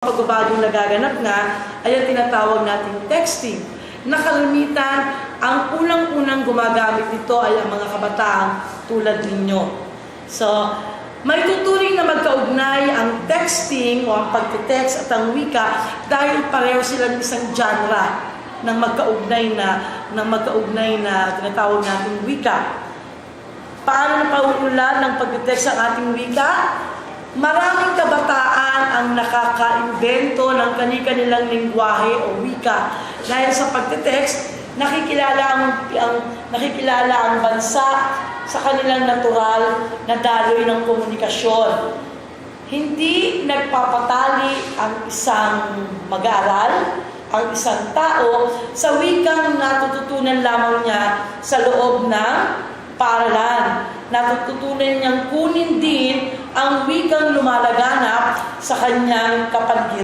Pagbabagong nagaganap nga ay ang tinatawag nating texting. Nakalimitan, ang unang-unang gumagamit nito ay ang mga kabataan tulad ninyo. So, may tuturing na magkaugnay ang texting o ang pagte-text at ang wika dahil pareho silang isang genre ng magkaugnay na tinatawag nating wika. Paano napauulan ng pagte-text ang ating wika? Maraming kabataan ang nakaka-invento ng kani-kanilang lingwahe o wika. Dahil sa pagte-text, nakikilala ang bansa sa kanilang natural na daloy ng komunikasyon. Hindi nagpapatali ang isang mag-aaral, ang isang tao, sa wikang natututunan lamang niya sa loob ng paaralan. Natututunan niyang kunin din ang wikang lumalaganap sa kanyang kapaligiran.